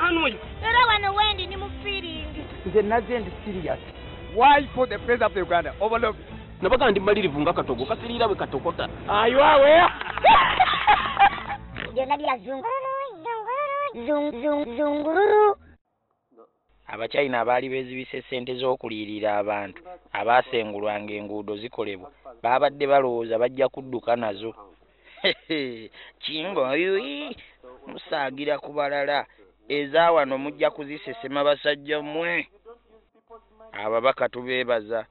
hanoyo. Era wano wendi ni mu feeling. Nze nazze ndi serious. Why for the president of Uganda overlook? Nabaga ndi malirivu nga katogo kasirira bwe katokota. Aywawe. Jona dia zungururu. Abachina abaali beezibise ssente z'okuliyirira abantu abaasengulwanga enguudo zikolebwa baabadde balowooza bajja kudduka nazo. Kingoyi musaagira ku balala ezaawano mujja kuzisesema basajja mmwe. Ababaka tubeebaza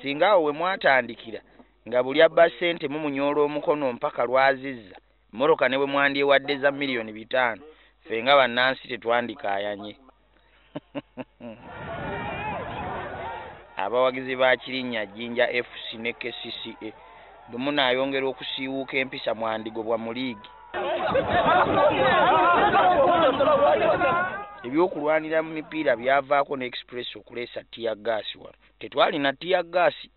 singa awo we mwatandikira nga buli abba ssente mumunyoola omukono mpaka lwazizza mmoroka ne bwe mwandyewadde za miliyoni 5 ffe nga bannansi tetwandikaayanye. Abawagizi ba Kirinnya Jinja FC ne KCCA bwe munaayongera okusiiwuuka empisa mwandigobwa mu liigi. Ebyokulwanira mu mipiira byavaako ne Express okuleesa tiyagaasi wano. Tetwalina tiyagaasi.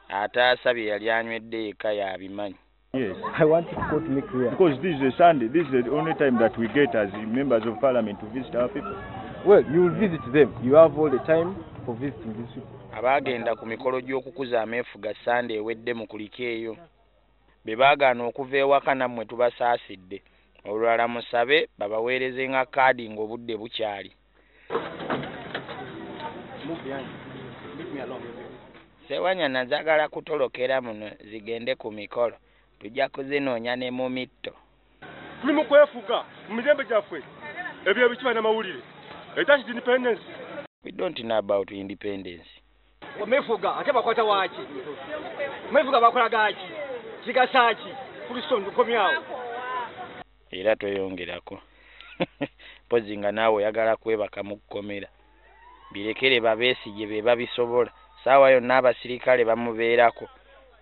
Ataasabye yali anywedde eka yabimanyi. Yes, I want to make clear. Because this is a Sunday, this is the only time that we get as members of parliament to visit our people. Well, you will visit them. You have all the time for visiting these people. Abaagenda ku mikolo gy'okukuza ameefuga Sunday ewedde mu kuliko eyo. Be baagaana okuva ewaka nammwe tubasaasidde. Olulala musabe babaweereze nga kaadi ng'obudde bukyali. Sewanya nazagala kutolokera muno zigende ku mikolo. Tujja kuzinoonya ne mu mitto. Tuli mu kwefuga mu mirembe gyaffe ebyo ebikiba n'amawulire. That is independence. We don't know about independence. Wamefuga ate bakwata waaki? Mefuga bakola gaaki? Kigasaaki? Kristo ndukomyawo. Era tweyongerako. Pozi nga naawe oyagala kwebaka mu kkomera. Birekere babeesige be babisobola. Saawa yonna abasirikale bamubeerako.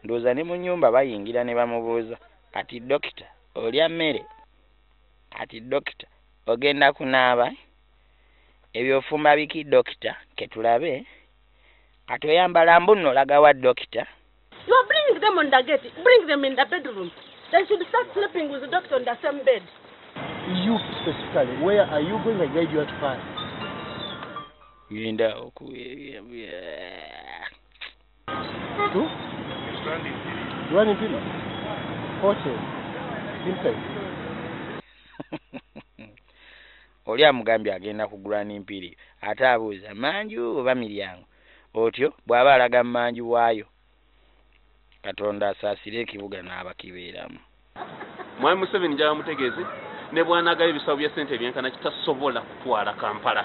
Ndowooza ne mu nnyumba bayingira ne bamubuuza ati dokita olya mmere? Ati dokita ogenda kunaaba? Ebyofumba biki dokita ketulabe? Kati oyambala mbuno olaga wa dokita? You are bringing them on the gate. Bring them in the bedroom. They should start sleeping with the doctor on the same bed. You specifically, where are you going to guide your class? Yenda oku Running people. Hotel. Inside. Oli amugambye agenda kugula n'empiri ate abuuza manju oba miryango otyo bw'aba alaga manju waayo. Katonda asaasire ekibuga n'abakibeeramu. Mwami Museveni njala mutegeeze ne bw'anaagala ebisawo bya ssente ebyenkana kitasobola kutwala Kampala.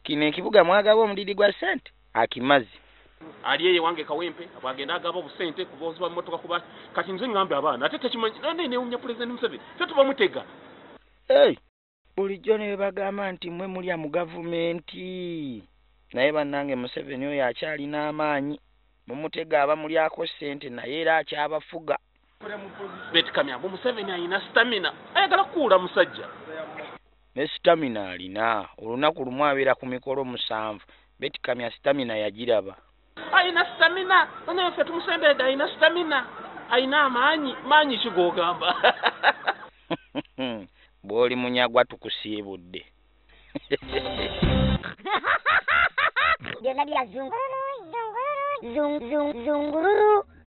Kino ekibuga mwagaba omuliri gwa ssente akimazi. Ali eye wange Kawempe abagenda agaba obusente kubozwa mmotoka kuba kati nze ngambye abaana ate tekimanyi nane neewunya President Museveni ffe tubamutega. Hey, bulijjo ne bagamba nti mmwe mulya mu gavumenti naye bannange Museveni oyo akyalina amaanyi mumutega abamulyako ssente naye era akyabafuga. Betkamya Museveni ayina stamina ayagala kukuula musajja. Ne stamina alina olunaku lumu abeera ku mikolo 7 Betkamya stamina yagiraba. Ayina stamina naye ffe tumusembedde ayina stamina ayina amaanyi maanyi kigogamba. Bw'oli munyagwa tukusiibudde. Jona dia zungururu.